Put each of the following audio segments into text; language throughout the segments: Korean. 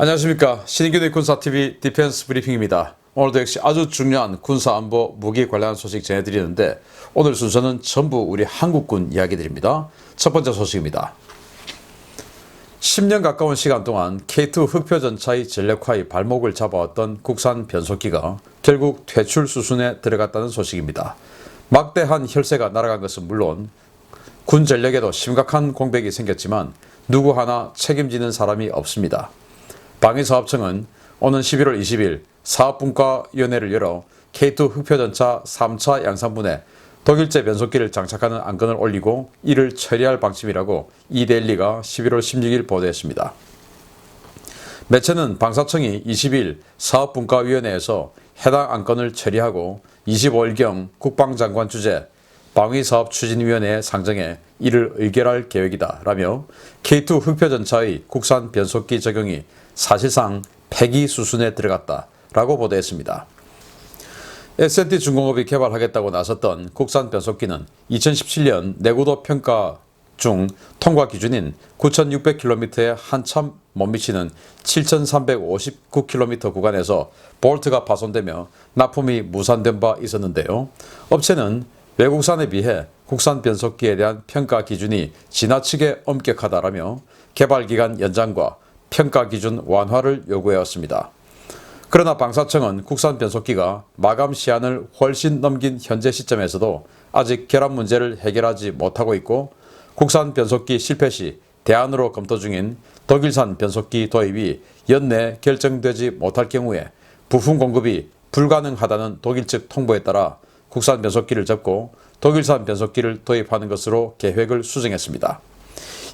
안녕하십니까. 신인균의 군사TV 디펜스 브리핑입니다. 오늘도 역시 아주 중요한 군사안보 무기 관련 소식 전해드리는데 오늘 순서는 전부 우리 한국군 이야기들입니다. 첫 번째 소식입니다. 10년 가까운 시간 동안 K2 흑표전차의 전력화의 발목을 잡아왔던 국산 변속기가 결국 퇴출 수순에 들어갔다는 소식입니다. 막대한 혈세가 날아간 것은 물론 군 전력에도 심각한 공백이 생겼지만 누구 하나 책임지는 사람이 없습니다. 방위사업청은 오는 11월 20일 사업분과위원회를 열어 K2 흑표전차 3차 양산분에 독일제 변속기를 장착하는 안건을 올리고 이를 처리할 방침이라고 이데일리가 11월 16일 보도했습니다. 매체는 방사청이 20일 사업분과위원회에서 해당 안건을 처리하고 25일경 국방장관 주재 방위사업추진위원회에 상정해 이를 의결할 계획이다 라며 K2 흑표전차의 국산 변속기 적용이 사실상 폐기 수순에 들어갔다 라고 보도했습니다. S&T 중공업이 개발하겠다고 나섰던 국산 변속기는 2017년 내구도 평가 중 통과 기준인 9,600km에 한참 못 미치는 7,359km 구간에서 볼트가 파손되며 납품이 무산된 바 있었는데요. 업체는 외국산에 비해 국산 변속기에 대한 평가 기준이 지나치게 엄격하다라며 개발기간 연장과 평가 기준 완화를 요구해왔습니다. 그러나 방사청은 국산 변속기가 마감 시한을 훨씬 넘긴 현재 시점에서도 아직 결함 문제를 해결하지 못하고 있고 국산 변속기 실패 시 대안으로 검토 중인 독일산 변속기 도입이 연내 결정되지 못할 경우에 부품 공급이 불가능하다는 독일 측 통보에 따라 국산 변속기를 접고 독일산 변속기를 도입하는 것으로 계획을 수정했습니다.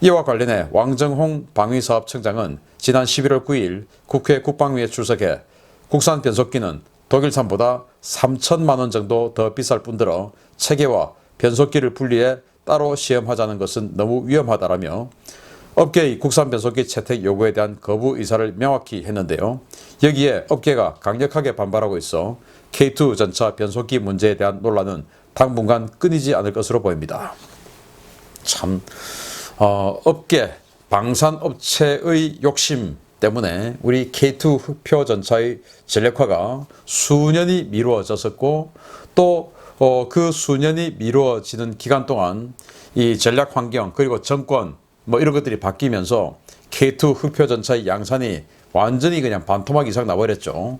이와 관련해 왕정홍 방위사업청장은 지난 11월 9일 국회 국방위에 출석해 국산 변속기는 독일산보다 3천만 원 정도 더 비쌀 뿐더러 체계와 변속기를 분리해 따로 시험하자는 것은 너무 위험하다라며 업계의 국산 변속기 채택 요구에 대한 거부 의사를 명확히 했는데요. 여기에 업계가 강력하게 반발하고 있어 K2 전차 변속기 문제에 대한 논란은 당분간 끊이지 않을 것으로 보입니다. 참 업계 방산업체의 욕심 때문에 우리 K2 흑표 전차의 전력화가 수년이 미루어졌었고 또 그 수년이 미루어지는 기간 동안 이 전략 환경 그리고 정권 이런 것들이 바뀌면서 K2 흑표 전차의 양산이 완전히 그냥 반토막 이상 나버렸죠.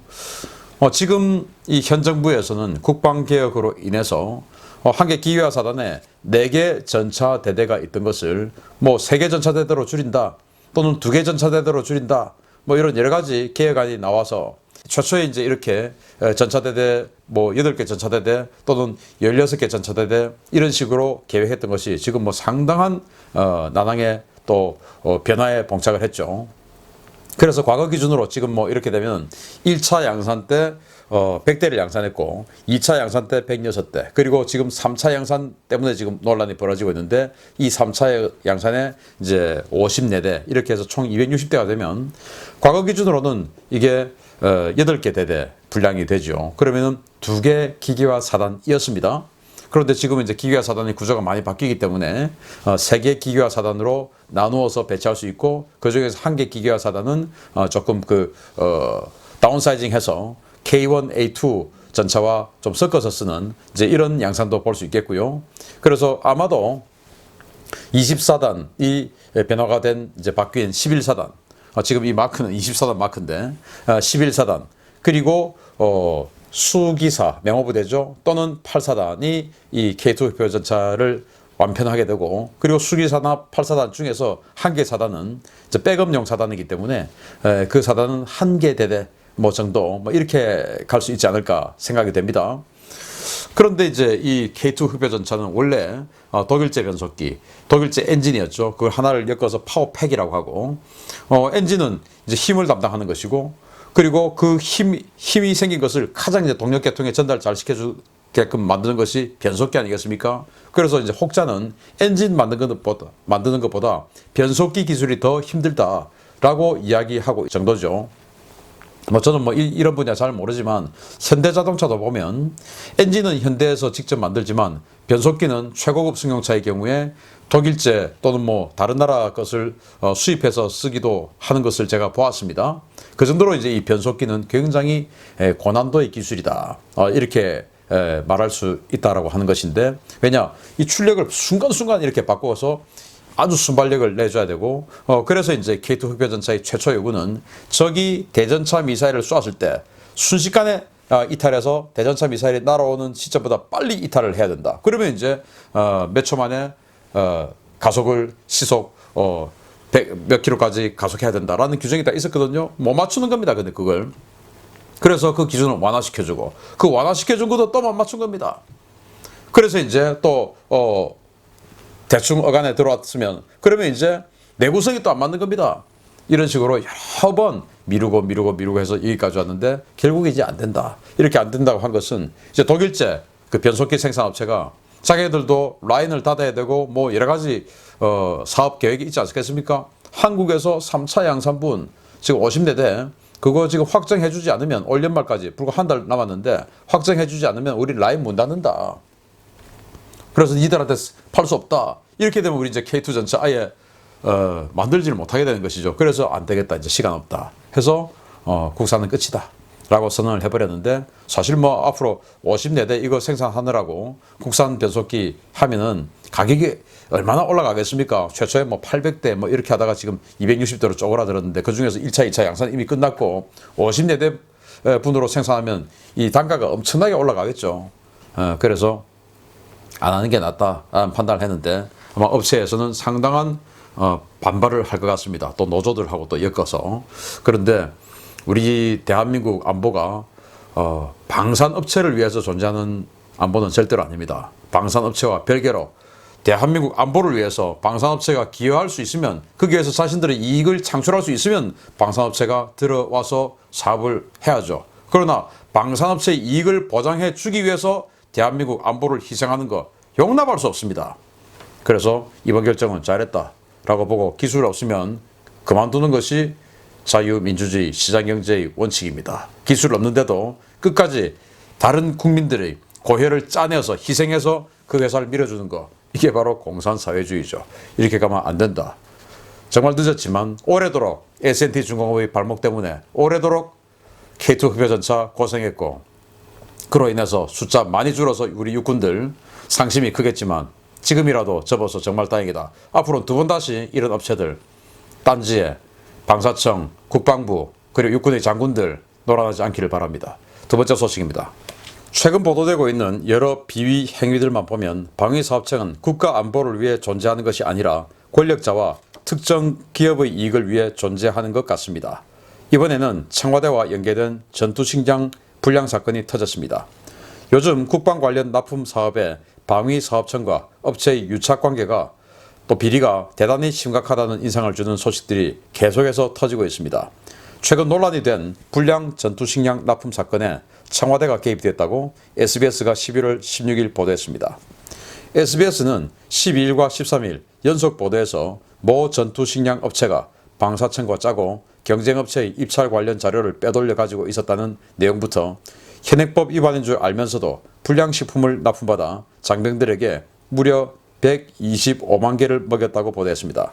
지금 이 현 정부에서는 국방개혁으로 인해서 한 개 기계화 사단에 4개 전차대대가 있던 것을 3개 전차대대로 줄인다 또는 2개 전차대대로 줄인다 이런 여러 가지 계획안이 나와서 최초에 이제 이렇게 전차대대 8개 전차대대 또는 16개 전차대대 이런 식으로 계획했던 것이 지금 상당한 난항에 또 변화에 봉착을 했죠. 그래서 과거 기준으로 지금 이렇게 되면 1차 양산 때 100대를 양산했고 2차 양산 때 106대 그리고 지금 3차 양산 때문에 지금 논란이 벌어지고 있는데 이 3차 양산에 이제 54대 이렇게 해서 총 260대가 되면 과거 기준으로는 이게 8개 대대 분량이 되죠. 그러면은 2개 기계화 사단이었습니다. 그런데 지금은 이제 기계화 사단의 구조가 많이 바뀌기 때문에 3개 기계화 사단으로 나누어서 배치할 수 있고 그 중에서 1개 기계화 사단은 조금 다운사이징해서 K1, A2 전차와 좀 섞어서 쓰는 이제 이런 양산도 볼 수 있겠고요. 그래서 아마도 20사단이 변화가 된 이제 바뀐 11사단 지금 이 마크는 20사단 마크인데 11사단 그리고 수기사 명호부대죠 또는 8사단이 이 K2 흑표 전차를 완편하게 되고 그리고 수기사나 8사단 중에서 1개 사단은 이제 백업용 사단이기 때문에 그 사단은 1개 대대 정도 이렇게 갈 수 있지 않을까 생각이 됩니다. 그런데 이제 이 K2 흑표 전차는 원래 독일제 변속기, 독일제 엔진이었죠. 그걸 하나를 엮어서 파워팩이라고 하고 엔진은 이제 힘을 담당하는 것이고 그리고 그 힘이 생긴 것을 가장 이제 동력 계통에 전달 잘 시켜주게끔 만드는 것이 변속기 아니겠습니까? 그래서 이제 혹자는 엔진 만드는 것보다 변속기 기술이 더 힘들다라고 이야기하고 정도죠. 저는 이런 분야 잘 모르지만 현대자동차도 보면 엔진은 현대에서 직접 만들지만 변속기는 최고급 승용차의 경우에 독일제 또는 뭐 다른 나라 것을 수입해서 쓰기도 하는 것을 제가 보았습니다. 그 정도로 이제 이 변속기는 굉장히 고난도의 기술이다. 이렇게 말할 수 있다라고 하는 것인데, 왜냐, 이 출력을 순간순간 이렇게 바꿔서 아주 순발력을 내줘야 되고, 그래서 이제 K2 흑표전차의 최초 요구는 적이 대전차 미사일을 쏘았을 때 순식간에 이탈해서 대전차 미사일이 날아오는 시점보다 빨리 이탈을 해야 된다. 그러면 이제 몇 초 만에 가속을 시속 몇 킬로까지 가속해야 된다라는 규정이 다 있었거든요. 못 맞추는 겁니다. 근데 그걸. 그래서 그 기준을 완화시켜주고, 그 완화시켜준 것도 또 못 맞춘 겁니다. 그래서 이제 또 대충 어간에 들어왔으면, 그러면 이제 내구성이 또 안 맞는 겁니다. 이런 식으로 여러 번 미루고 해서 여기까지 왔는데 결국에 이제 안 된다. 이렇게 안 된다고 한 것은 이제 독일제 그 변속기 생산업체가 자기들도 라인을 닫아야 되고 뭐 여러 가지 사업 계획이 있지 않겠습니까? 한국에서 3차 양산분 지금 50대대 그거 지금 확정해 주지 않으면 올 연말까지 불과 한 달 남았는데 확정해 주지 않으면 우리 라인 문 닫는다. 그래서 니들한테 팔 수 없다. 이렇게 되면 우리 이제 K2 전차 아예 만들지를 못하게 되는 것이죠. 그래서 안 되겠다. 이제 시간 없다. 해서 국산은 끝이다. 라고 선언을 해버렸는데, 사실 뭐 앞으로 54대 이거 생산하느라고 국산 변속기 하면은 가격이 얼마나 올라가겠습니까? 최초에 뭐 800대 뭐 이렇게 하다가 지금 260대로 쪼그라들었는데, 그 중에서 1차, 2차 양산 이미 끝났고 54대 분으로 생산하면 이 단가가 엄청나게 올라가겠죠. 그래서 안 하는 게 낫다라는 판단을 했는데, 아마 업체에서는 상당한 반발을 할 것 같습니다. 또 노조들하고 또 엮어서. 그런데 우리 대한민국 안보가 방산업체를 위해서 존재하는 안보는 절대로 아닙니다. 방산업체와 별개로 대한민국 안보를 위해서 방산업체가 기여할 수 있으면, 거기에서 자신들의 이익을 창출할 수 있으면 방산업체가 들어와서 사업을 해야죠. 그러나 방산업체의 이익을 보장해 주기 위해서 대한민국 안보를 희생하는 거 용납할 수 없습니다. 그래서 이번 결정은 잘했다라고 보고, 기술 없으면 그만두는 것이 자유민주주의 시장경제의 원칙입니다. 기술 없는데도 끝까지 다른 국민들의 고혈을 짜내서 희생해서 그 회사를 밀어주는 거, 이게 바로 공산사회주의죠. 이렇게 가면 안 된다. 정말 늦었지만 오래도록 S&T중공업의 발목 때문에 오래도록 K2 흑표전차 고생했고, 그로 인해서 숫자 많이 줄어서 우리 육군들 상심이 크겠지만 지금이라도 접어서 정말 다행이다. 앞으로 두 번 다시 이런 업체들, 딴지에 방사청, 국방부, 그리고 육군의 장군들 놀아나지 않기를 바랍니다. 두 번째 소식입니다. 최근 보도되고 있는 여러 비위 행위들만 보면 방위사업청은 국가 안보를 위해 존재하는 것이 아니라 권력자와 특정 기업의 이익을 위해 존재하는 것 같습니다. 이번에는 청와대와 연계된 전투식량 불량 사건이 터졌습니다. 요즘 국방 관련 납품 사업에 방위사업청과 업체의 유착관계가 또 비리가 대단히 심각하다는 인상을 주는 소식들이 계속해서 터지고 있습니다. 최근 논란이 된 불량 전투식량 납품 사건에 청와대가 개입됐다고 SBS가 11월 16일 보도했습니다. SBS는 12일과 13일 연속 보도에서 모 전투식량 업체가 방사청과 짜고 경쟁업체의 입찰 관련 자료를 빼돌려 가지고 있었다는 내용부터 현행법 위반인 줄 알면서도 불량식품을 납품받아 장병들에게 무려 125만 개를 먹였다고 보도했습니다.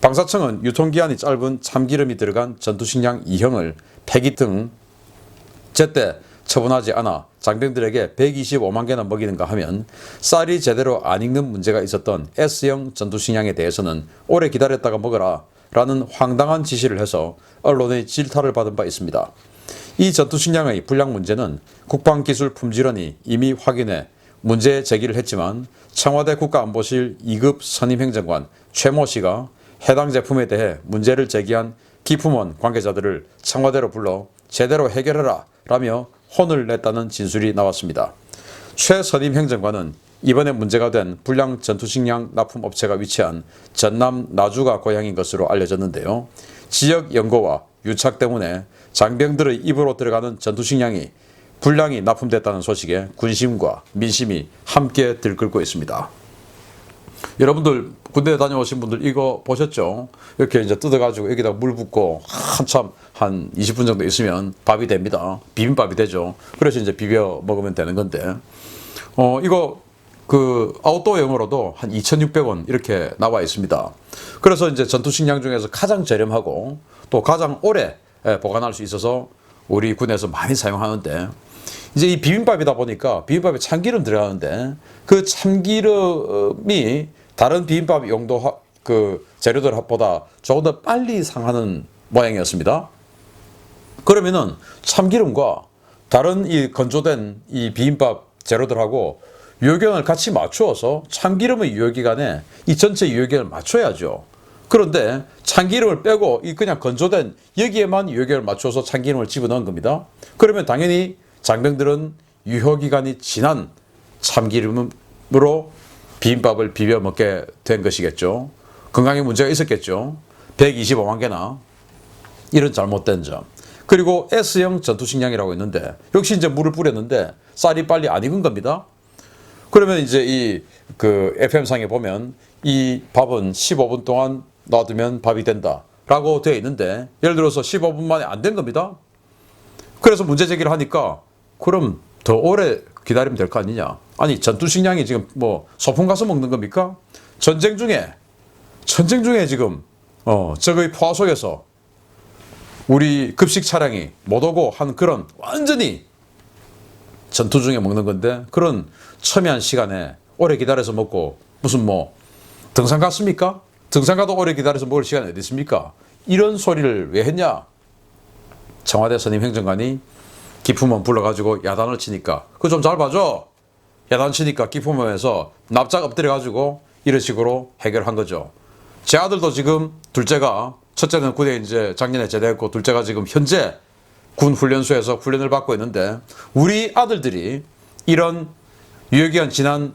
방사청은 유통기한이 짧은 참기름이 들어간 전투식량 2형을 폐기 등 제때 처분하지 않아 장병들에게 125만 개나 먹이는가 하면, 쌀이 제대로 안 익는 문제가 있었던 S형 전투식량에 대해서는 오래 기다렸다가 먹어라 라는 황당한 지시를 해서 언론의 질타를 받은 바 있습니다. 이 전투식량의 불량 문제는 국방기술품질원이 이미 확인해 문제 제기를 했지만, 청와대 국가안보실 2급 선임행정관 최모 씨가 해당 제품에 대해 문제를 제기한 기품원 관계자들을 청와대로 불러 제대로 해결해라 라며 혼을 냈다는 진술이 나왔습니다. 최 선임행정관은 이번에 문제가 된 불량 전투식량 납품업체가 위치한 전남 나주가 고향인 것으로 알려졌는데요. 지역 연고와 유착 때문에 장병들의 입으로 들어가는 전투식량이 불량이 납품됐다는 소식에 군심과 민심이 함께 들끓고 있습니다. 여러분들 군대 다녀오신 분들 이거 보셨죠? 이렇게 이제 뜯어가지고 여기다 물 붓고 한참 한 20분 정도 있으면 밥이 됩니다. 비빔밥이 되죠. 그래서 이제 비벼 먹으면 되는 건데, 이거 그 아웃도어용으로도 한 2,600원 이렇게 나와 있습니다. 그래서 이제 전투식량 중에서 가장 저렴하고 또 가장 오래 보관할 수 있어서 우리 군에서 많이 사용하는데, 이제 이 비빔밥이다 보니까 비빔밥에 참기름 들어가는데 그 참기름이 다른 비빔밥 용도 그 재료들보다 조금 더 빨리 상하는 모양이었습니다. 그러면은 참기름과 다른 이 건조된 이 비빔밥 재료들하고 유효기간을 같이 맞추어서 참기름의 유효기간에 이 전체 유효기간을 맞춰야죠. 그런데 참기름을 빼고 이 그냥 건조된 여기에만 유효기간을 맞춰서 참기름을 집어넣은 겁니다. 그러면 당연히 장병들은 유효기간이 지난 참기름으로 비빔밥을 비벼 먹게 된 것이겠죠. 건강에 문제가 있었겠죠. 125만 개나 이런 잘못된 점. 그리고 S형 전투식량이라고 있는데 역시 이제 물을 뿌렸는데 쌀이 빨리 안 익은 겁니다. 그러면 이제 이 그 FM상에 보면 이 밥은 15분 동안 놔두면 밥이 된다 라고 되어 있는데, 예를 들어서 15분 만에 안 된 겁니다. 그래서 문제 제기를 하니까 그럼 더 오래 기다리면 될 거 아니냐. 아니 전투식량이 지금 뭐 소풍 가서 먹는 겁니까? 전쟁 중에 지금 적의 포화 속에서 우리 급식 차량이 못 오고 한 그런 완전히 전투 중에 먹는 건데, 그런 첨예한 시간에 오래 기다려서 먹고 무슨 뭐 등산 갔습니까? 등산 가도 오래 기다려서 먹을 시간이 어디 있습니까? 이런 소리를 왜 했냐? 청와대 선임 행정관이 기품원 불러가지고 야단을 치니까 그거 좀 잘 봐줘. 야단 치니까 기품원에서 납작 엎드려가지고 이런 식으로 해결한 거죠. 제 아들도 지금 둘째가, 첫째는 군에 이제 작년에 제대했고 둘째가 지금 현재 군 훈련소에서 훈련을 받고 있는데, 우리 아들들이 이런 유효기간 지난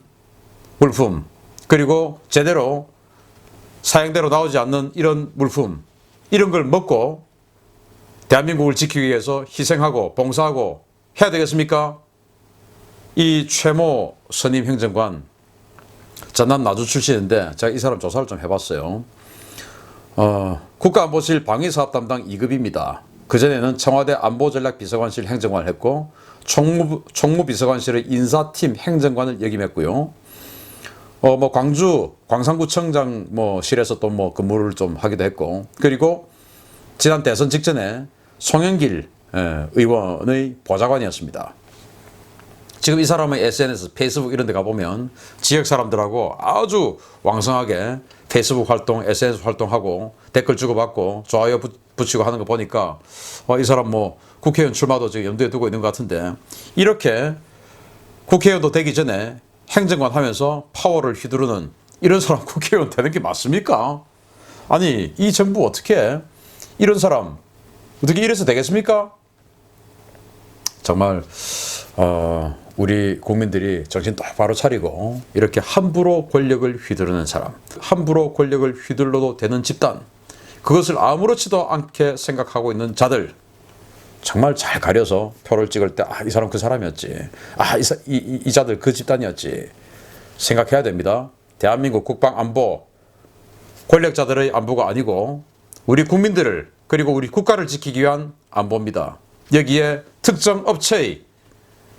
물품 그리고 제대로 사양대로 나오지 않는 이런 물품, 이런 걸 먹고 대한민국을 지키기 위해서 희생하고 봉사하고 해야 되겠습니까? 이 최모 선임 행정관, 전남 나주 출신인데 제가 이 사람 조사를 좀 해봤어요. 국가안보실 방위사업 담당 2급입니다. 그전에는 청와대 안보전략비서관실 행정관을 했고 총무비서관실의 인사팀 행정관을 역임했고요. 뭐 광주 광산구청장 실에서 또 뭐 근무를 좀 하기도 했고, 그리고 지난 대선 직전에 송영길 의원의 보좌관이었습니다. 지금 이 사람의 SNS, 페이스북 이런 데 가보면 지역 사람들하고 아주 왕성하게 페이스북 활동, SNS 활동하고 댓글 주고받고 좋아요 붙이고 하는 거 보니까 이 사람 뭐 국회의원 출마도 지금 염두에 두고 있는 것 같은데, 이렇게 국회의원도 되기 전에 행정관 하면서 파워를 휘두르는 이런 사람 국회의원 되는 게 맞습니까? 아니 이 정부 어떻게 이런 사람 어떻게 이래서 되겠습니까? 정말 우리 국민들이 정신 똑바로 차리고 이렇게 함부로 권력을 휘두르는 사람, 함부로 권력을 휘둘러도 되는 집단, 그것을 아무렇지도 않게 생각하고 있는 자들 정말 잘 가려서 표를 찍을 때 이 사람 그 사람이었지, 이 자들 그 집단이었지 생각해야 됩니다. 대한민국 국방안보 권력자들의 안보가 아니고 우리 국민들을 그리고 우리 국가를 지키기 위한 안보입니다. 여기에 특정 업체의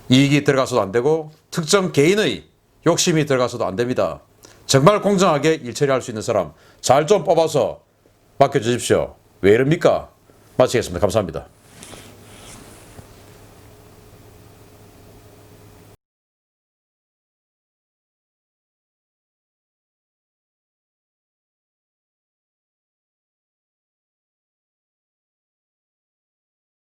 이익이 들어가서도 안 되고 특정 개인의 욕심이 들어가서도 안 됩니다. 정말 공정하게 일 처리할 수 있는 사람 잘 좀 뽑아서 맡겨주십시오. 왜 이럽니까? 마치겠습니다. 감사합니다.